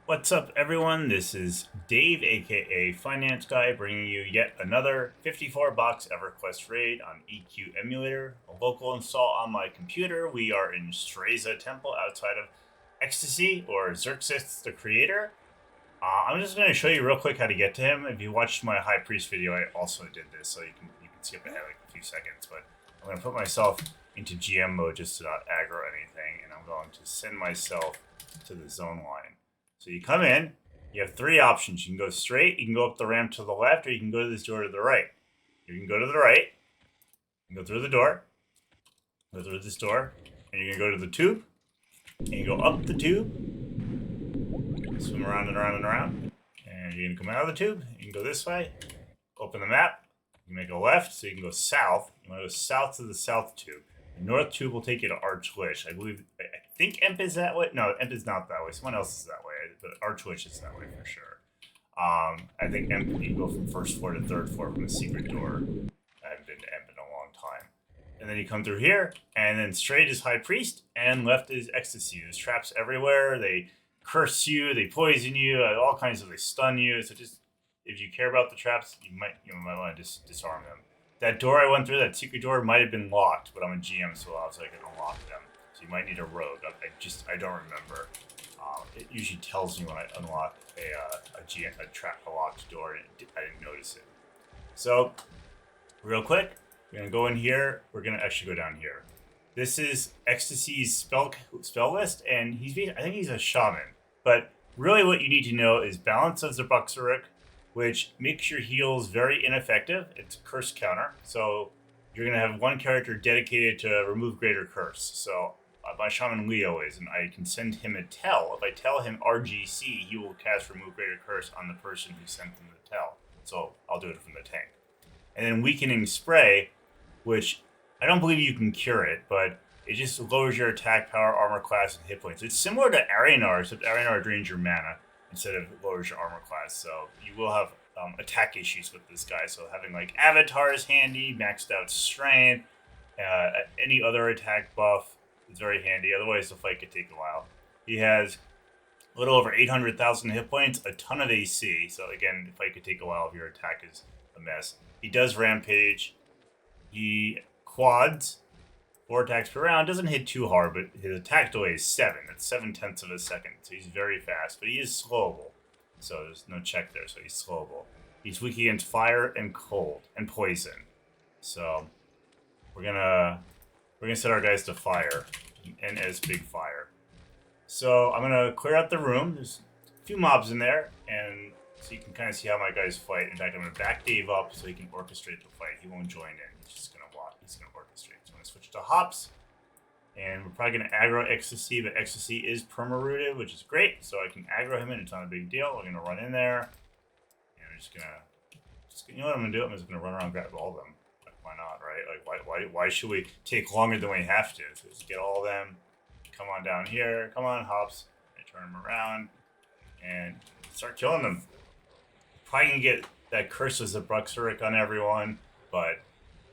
What's up, everyone? This is Dave, aka Finance Guy, bringing you yet another 54-box EverQuest raid on EQ Emulator, a local install on my computer. We are in Ssraeshza Temple outside of Ecstasy, or Xerkizh the Creator. I'm just going to show you real quick how to get to him. If you watched my High Priest video, I also did this, so you can skip ahead like a few seconds. But I'm going to put myself into GM mode just to not aggro anything, and I'm going to send myself to the zone line. So you come in, you have three options. You can go straight, you can go up the ramp to the left, or you can go to this door to the right. You can go to the right, you can go through the door, go through this door, and you're going to go to the tube, and you go up the tube, swim around and around and around, and you're going to come out of the tube, you can go this way, open the map, you make a left, so you can go south. You want to go south to the south tube. The north tube will take you to Archlich. I think Emp is that way. No, Emp is not that way. Someone else is that way. But Archlich is that way for sure. I think Emp, you can go from first floor to third floor from a secret door. I haven't been to Emp in a long time. And then you come through here, and then straight is High Priest, and left is Ecstasy. There's traps everywhere. They curse you, they poison you, all kinds of, they stun you. So just, if you care about the traps, you might want to disarm them. That door I went through, that secret door, might have been locked, but I'm a GM, so I can unlock them. So you might need a rogue. I don't remember. It usually tells me when I unlock a locked door, and I didn't notice it. So, real quick, we're gonna go in here. We're gonna actually go down here. This is Ecstasy's spell list, and I think he's a shaman. But really, what you need to know is Balance of the Buxeric, which makes your heals very ineffective. It's a curse counter, so you're going to have one character dedicated to remove greater curse. So my shaman Leo is, and I can send him a tell. If I tell him RGC, he will cast remove greater curse on the person who sent him the tell. So I'll do it from the tank. And then weakening spray, which I don't believe you can cure it, but it just lowers your attack power, armor class, and hit points. It's similar to Arianar, except Arianar drains your mana instead of lowers your armor class. So you will have attack issues with this guy. So having like avatars handy, maxed out strength, any other attack buff is very handy. Otherwise, the fight could take a while. He has a little over 800,000 hit points, a ton of AC. So again, the fight could take a while if your attack is a mess. He does rampage. He quads. 4 attacks per round. Doesn't hit too hard, but his attack delay is 7. That's 7/10 of a second. So he's very fast, but he is slowable. So there's no check there, so he's slowable. He's weak against fire and cold and poison. So we're gonna set our guys to fire and as big fire. So I'm gonna clear out the room. There's a few mobs in there, and so you can kind of see how my guys fight. In fact, I'm gonna back Dave up so he can orchestrate the fight. He won't join in. He's just gonna watch. He's gonna orchestrate. So I'm gonna switch to hops, and we're probably gonna aggro Ecstasy, but Ecstasy is perma-rooted, which is great. So I can aggro him, and it's not a big deal. We're gonna run in there, and I'm just gonna you know what I'm gonna do? I'm just gonna run around and grab all of them. Like, why not, right? Like, why should we take longer than we have to? So just get all of them. Come on down here. Come on, hops. I turn them around and start killing them. Probably gonna get that Curse of the Buxeric on everyone, but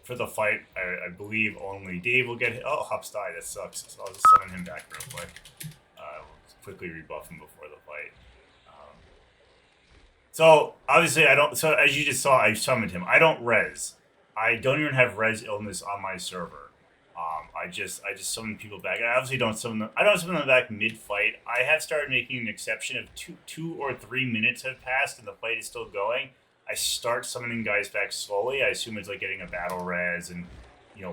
for the fight, I believe only Dave will get hit. Oh, Hops died. That sucks. So I'll just summon him back real quick. We'll quickly rebuff him before the fight. So obviously I don't. So as you just saw, I summoned him. I don't res. I don't even have res illness on my server. I just summon people back. I obviously don't summon them. I don't summon them back mid-fight. I have started making an exception of two or 3 minutes have passed and the fight is still going. I start summoning guys back slowly. I assume it's like getting a battle res and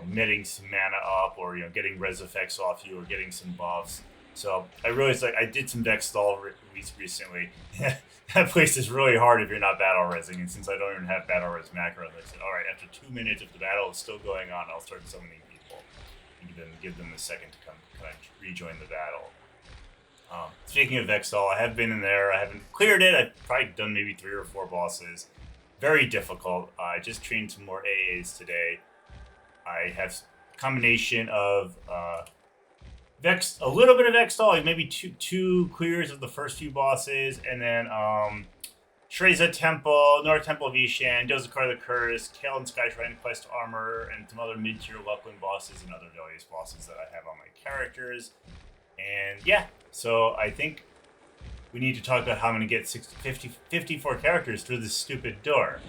netting some mana up, or getting res effects off you, or getting some buffs. So I realized I did some Vex Thal recently. That place is really hard if you're not battle resing, and since I don't even have battle res macro, I said, all right, after 2 minutes, if the battle is still going on, I'll start summoning people and give them a second to come kind of rejoin the battle. Speaking of Vex Thal, I have been in there. I haven't cleared it. I've probably done maybe 3 or 4 bosses. Very difficult. I just trained some more AAs today. I have a combination of a little bit of Vex Thal, like maybe two clears of the first few bosses, and then Ssraeshza Temple, North Temple of Ishan, Dozekar the Curse, Kael and Skyshrine Quest Armor, and some other mid-tier Luclin bosses and other various bosses that I have on my characters. And yeah, so I think we need to talk about how I'm going to get 54 characters through this stupid door.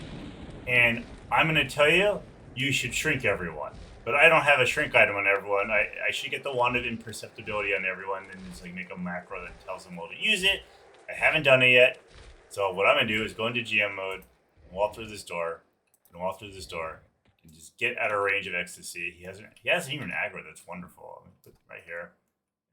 And I'm going to tell you, you should shrink everyone. But I don't have a shrink item on everyone. I should get the wand of imperceptibility on everyone and just like make a macro that tells them well to use it. I haven't done it yet. So what I'm going to do is go into GM mode, walk through this door, and just get out of range of Ecstasy. He hasn't even aggro. That's wonderful. I'm going to put it right here.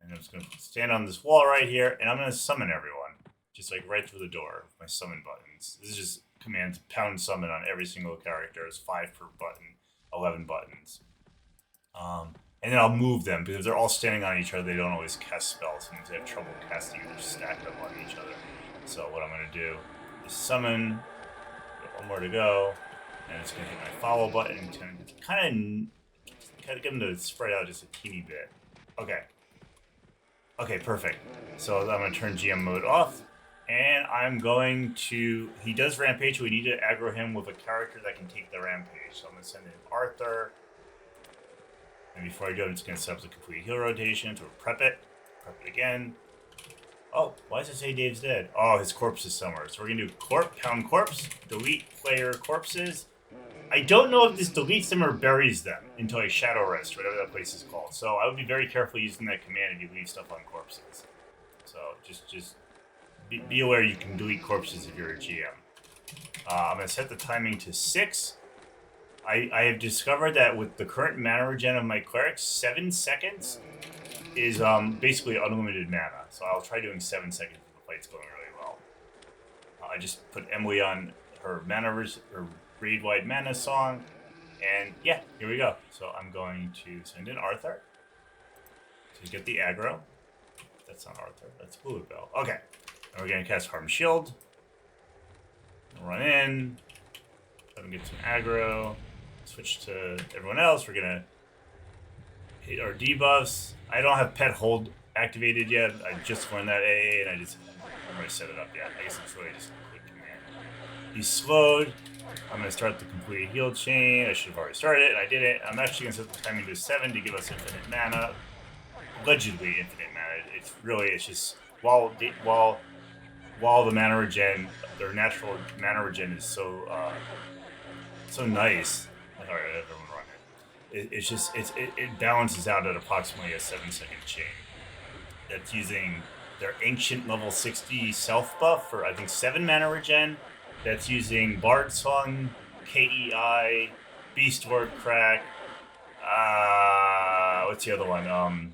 And I'm just going to stand on this wall right here, and I'm going to summon everyone. Just like right through the door with my summon buttons. This is just commands pound summon on every single character. It's 5 per button, 11 buttons. And then I'll move them, because they're all standing on each other. They don't always cast spells, and they have trouble casting and just stack them on each other. So what I'm going to do is summon, one more to go, and it's going to hit my follow button to kind of get them to spread out just a teeny bit. Okay, perfect. So I'm going to turn GM mode off, and I'm going to... He does Rampage, so we need to aggro him with a character that can take the Rampage. So I'm going to send in Arthur. And before I do, I'm just going to set up the complete heal rotation to prep it again. Oh, why does it say Dave's dead? Oh, his corpse is somewhere. So we're going to do pound corpse, delete player corpses. I don't know if this deletes them or buries them until I shadow rest, whatever that place is called. So I would be very careful using that command if you leave stuff on corpses. So just be aware you can delete corpses if you're a GM. I'm going to set the timing to 6. I have discovered that with the current mana regen of my clerics, 7 seconds is basically unlimited mana. So I'll try doing 7 seconds if the fight's going really well. I just put Emily on her raid-wide mana song, and yeah, here we go. So I'm going to send in Arthur to get the aggro. That's not Arthur, that's Vulak. Okay, and we're going to cast Harm Shield. Run in, let him get some aggro. Switch to everyone else. We're gonna hit our debuffs. I don't have Pet Hold activated yet. I just learned that AA, and I haven't really set it up yet. I guess it's really just a quick command. He's slowed. I'm gonna start the complete heal chain. I should have already started it, and I did it. I'm actually gonna set the timing to 7 to give us infinite mana. Allegedly infinite mana. It's just while the mana regen, their natural mana regen is so nice. Alright, everyone run it. It balances out at approximately a 7-second chain. That's using their ancient level 60 self buff for I think 7 mana regen. That's using Bard Song, KEI, Beast Word Crack. What's the other one? And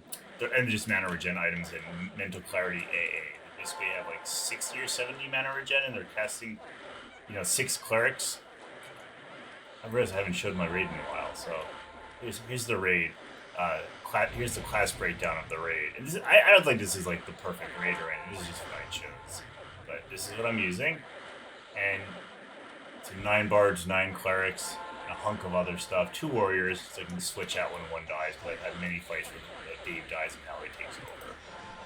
just mana regen items and Mental Clarity AA. They basically have like 60 or 70 mana regen, and they're casting, 6 clerics. I realize I haven't showed my raid in a while, so here's the raid. Here's the class breakdown of the raid. And I don't think this is like the perfect raid or anything. This is just what I chose. But this is what I'm using. And it's 9 bards, 9 clerics, and a hunk of other stuff. 2 warriors, so I can switch out when one dies, but I've had many fights where Dave dies and Hallie takes over.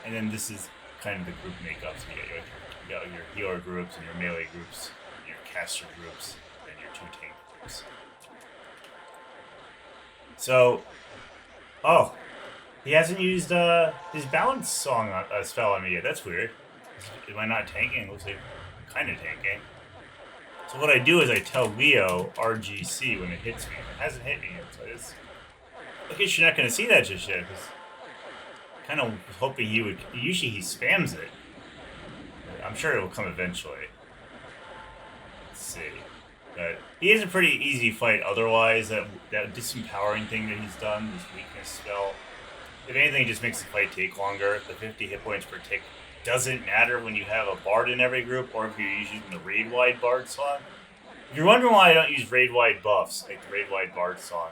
And then this is kind of the group makeup. So you got your healer groups and your melee groups, and your caster groups, and your 2 tank groups. So, he hasn't used his balance song spell on me yet. That's weird. Am I not tanking? It looks like I'm kind of tanking. So what I do is I tell Leo RGC when it hits me. It hasn't hit me yet, so I guess you're not going to see that just yet, because I kind of was hoping he would. Usually he spams it. I'm sure it will come eventually. Let's see. But he is a pretty easy fight otherwise. That disempowering thing that he's done, this weakness spell, if anything, it just makes the fight take longer. The 50 hit points per tick doesn't matter when you have a bard in every group, or if you're using the raid-wide bard song. If you're wondering why I don't use raid-wide buffs, like the raid-wide bard song,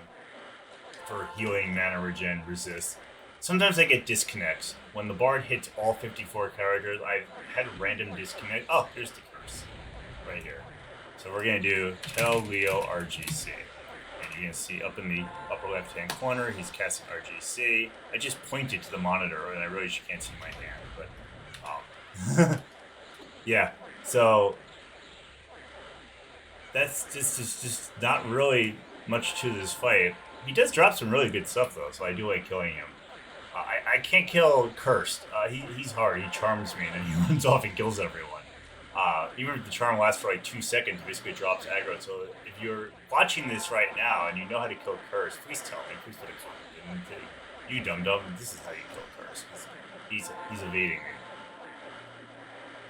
for healing, mana regen, resist, sometimes I get disconnects. When the bard hits all 54 characters, I've had random disconnect. Oh, here's the curse. Right here. So we're going to do tell Leo RGC. And you're going to see up in the upper left-hand corner, he's casting RGC. I just pointed to the monitor, and I really can't see my hand, but... yeah, so... That's just not really much to this fight. He does drop some really good stuff, though, so I do like killing him. I can't kill Cursed. He's hard. He charms me, and then he runs off and kills everyone. Even if the charm lasts for like 2 seconds, it basically drops aggro. So if you're watching this right now and you know how to kill Cursed, please tell me. Please put a comment. You dum-dum, this is how you kill Cursed. He's evading me.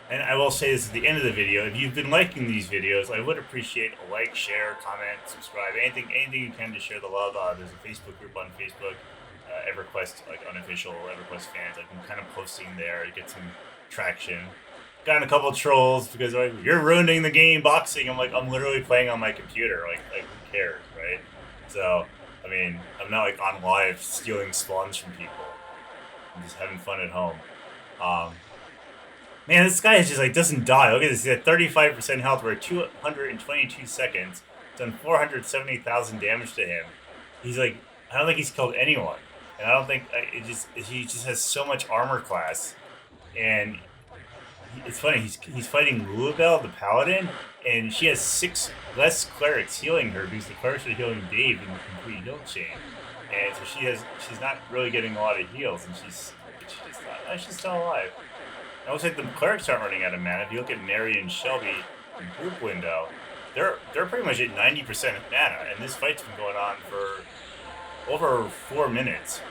And I will say this at the end of the video. If you've been liking these videos, I would appreciate a like, share, comment, subscribe, anything you can to share the love. There's a Facebook group on Facebook, EverQuest, like unofficial EverQuest fans. I've been kind of posting there to get some traction. Gotten a couple trolls because they're like, you're ruining the game boxing. I'm like, I'm literally playing on my computer. Like who cares, right? So, I mean, I'm not like on live stealing spawns from people. I'm just having fun at home. Man, this guy is just like doesn't die. Look at this. He's at 35% health. We're at 222 seconds. Done 470,000 damage to him. He's like, I don't think he's killed anyone, and I don't think he just has so much armor class. And it's funny. He's fighting Luclin, the paladin, and she has 6 less clerics healing her because the clerics are healing Dave in the complete heal chain, and so she's not really getting a lot of heals, and she's still alive. It looks like the clerics aren't running out of mana. If you look at Mary and Shelby in group window, they're pretty much at 90% mana, and this fight's been going on for over 4 minutes.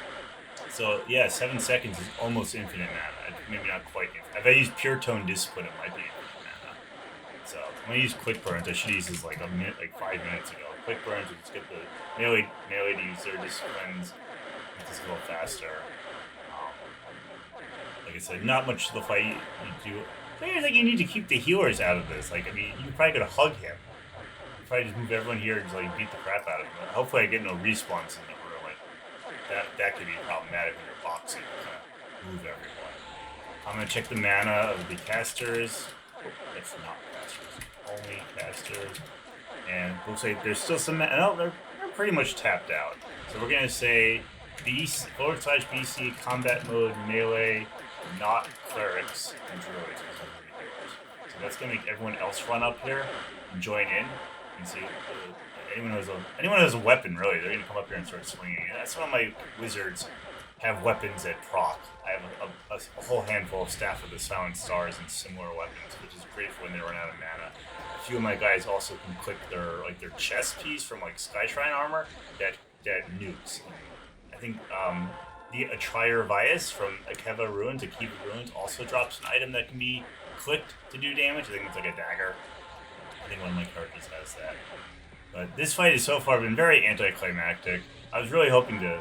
So yeah, 7 seconds is almost infinite mana. Maybe not quite infinite. If I use Pure Tone Discipline, it might be infinite mana. So I'm gonna use Quick Burns. I should use this like 5 minutes ago. Quick Burns, we just get the melee to use their disciplines. Make this a little faster. Like I said, not much to the fight you do. I think you need to keep the healers out of this. Like, I mean, you probably could hug him. You probably just move everyone here and just like beat the crap out of him. Hopefully, I get no respawns in the room. Like that could be problematic when you're boxing. Kind of move everyone. I'm gonna check the mana of the casters. Oh, it's not casters, only casters. And looks like there's still some mana. No, they're pretty much tapped out. So we're gonna say /BC combat mode melee. Not clerics and druids. So that's gonna make everyone else run up here and join in and see anyone who has a weapon. Really, they're gonna come up here and start swinging. And that's why my wizards have weapons that proc. I have a whole handful of Staff of the Silent Stars and similar weapons, which is great for when they run out of mana. A few of my guys also can click their chest piece from like Skyshrine armor that nukes. I think the Atrier Vias from Akeva Ruins, Akiva Ruins, also drops an item that can be clicked to do damage. I think it's like a dagger. I think one of my characters has that. But this fight has so far been very anticlimactic. I was really hoping to.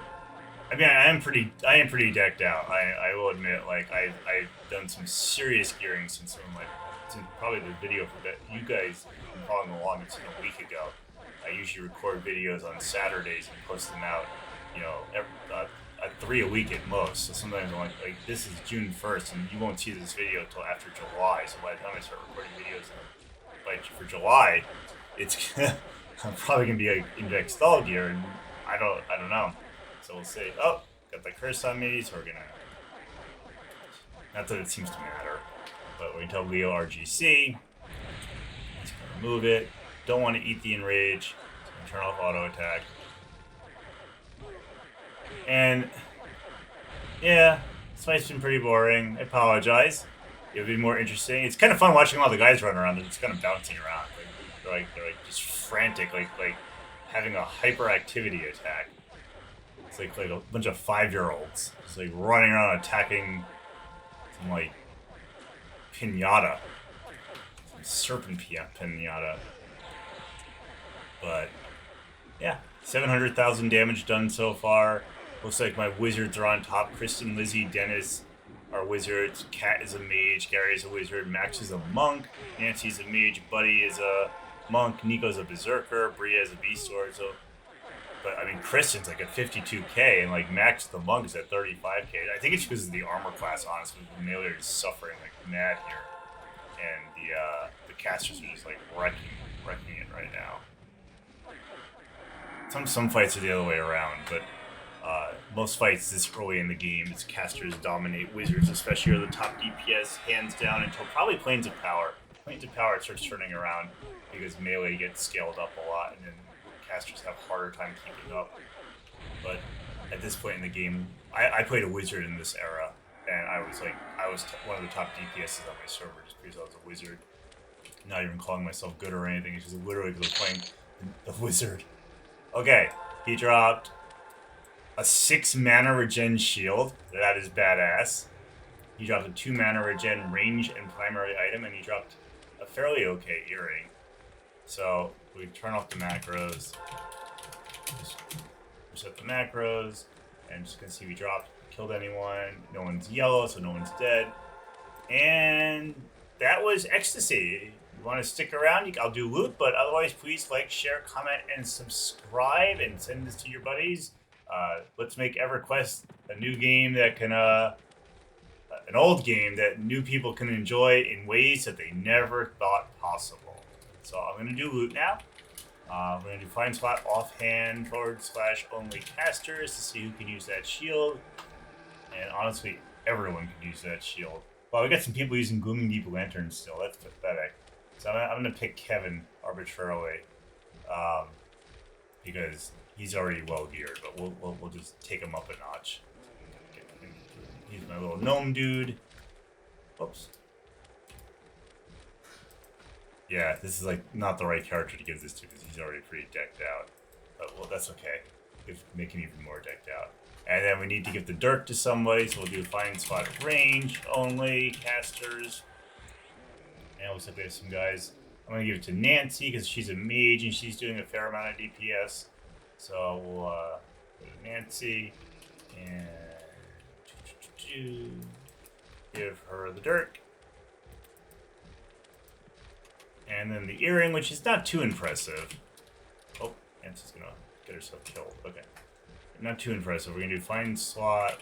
I mean, I am pretty decked out. I will admit, like I've done some serious gearing since probably the video for that you guys have been following along. It's been a week ago. I usually record videos on Saturdays and post them out. Every 3 a week at most. So sometimes I'm like this is June 1st, and you won't see this video until after July. So by the time I start recording videos for July, it's I'm probably gonna be like in Vex Thal gear, and I don't know. So we'll say, oh, got the curse on me, so we're gonna. Not that it seems to matter, but we can tell Leo RGC. He's gonna remove it. Don't want to eat the enrage. So turn off auto attack. And yeah, this fight's been pretty boring. I apologize. It'll be more interesting. It's kind of fun watching all the guys run around. They're just kind of bouncing around. They're like just frantic, like having a hyperactivity attack. It's like a bunch of 5-year-olds just like running around attacking some like pinata, some serpent pinata. But yeah, 700,000 damage done so far. Looks like my wizards are on top. Kristen, Lizzie, Dennis are wizards. Kat is a mage. Gary is a wizard. Max is a monk. Nancy's a mage. Buddy is a monk. Nico's a berserker. Bria is a beast sword. But I mean, Kristen's like at 52k, and like Max the monk is at 35k. I think it's because of the armor class, honestly. The melee is suffering like mad here, and the casters are just like wrecking it right now. Some fights are the other way around, but most fights this early in the game, it's casters dominate wizards, especially are the top DPS, hands down, until probably Planes of Power. Planes of Power starts turning around because melee gets scaled up a lot, and then casters have harder time keeping up. But at this point in the game, I played a wizard in this era, and I was one of the top DPSs on my server just because I was a wizard. Not even calling myself good or anything. It's just literally because I was playing the wizard. Okay, he dropped a 6 mana regen shield. That is badass. He dropped a 2 mana regen range and primary item, and he dropped a fairly okay earring. So we turn off the macros, just reset the macros, and just gonna see we dropped, killed anyone. No one's yellow, so no one's dead. And that was Ecstasy. You want to stick around, I'll do loot, but otherwise please like, share, comment, and subscribe, and send this to your buddies. Let's make EverQuest a new game that can, an old game that new people can enjoy in ways that they never thought possible. So I'm going to do loot now. We're going to do find slot offhand / only casters to see who can use that shield. And honestly, everyone can use that shield. Well, we got some people using Glooming Deep Lanterns still. That's pathetic. So I'm going to pick Kevin arbitrarily. Because he's already well geared, but we'll just take him up a notch. He's my little gnome dude. Oops. Yeah, this is like not the right character to give this to because he's already pretty decked out. But well, that's okay. Make him even more decked out. And then we need to give the dirt to somebody, so we'll do find spot range only casters. And it looks like there's some guys. I'm gonna give it to Nancy because she's a mage and she's doing a fair amount of DPS. So we'll go to Nancy and give her the dirt. And then the earring, which is not too impressive. Oh, Nancy's gonna get herself killed. Okay. Not too impressive. We're gonna do find slot.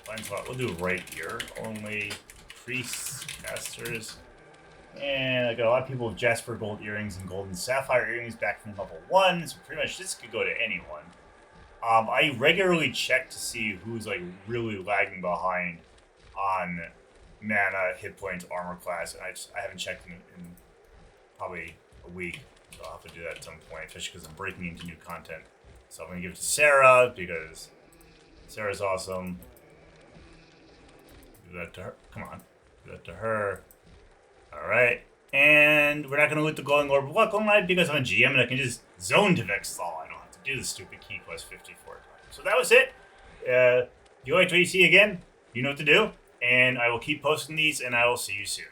Find slot. We'll do right here. Only priests, casters. And I got a lot of people with Jasper Gold earrings and Golden Sapphire earrings back from level 1, so pretty much this could go to anyone. I regularly check to see who's like really lagging behind on mana, hit points, armor class, and I haven't checked in probably a week, so I'll have to do that at some point, especially because I'm breaking into new content. So I'm going to give it to Ssra because Ssra's awesome. Do that to her. Come on. Do that to her. Alright, and we're not going to loot the Glowing Orb of Luclin because I'm a GM and I can just zone to Vex Thal. I don't have to do the stupid key quest 54 times. So that was it. If you liked what you see again, you know what to do. And I will keep posting these and I will see you soon.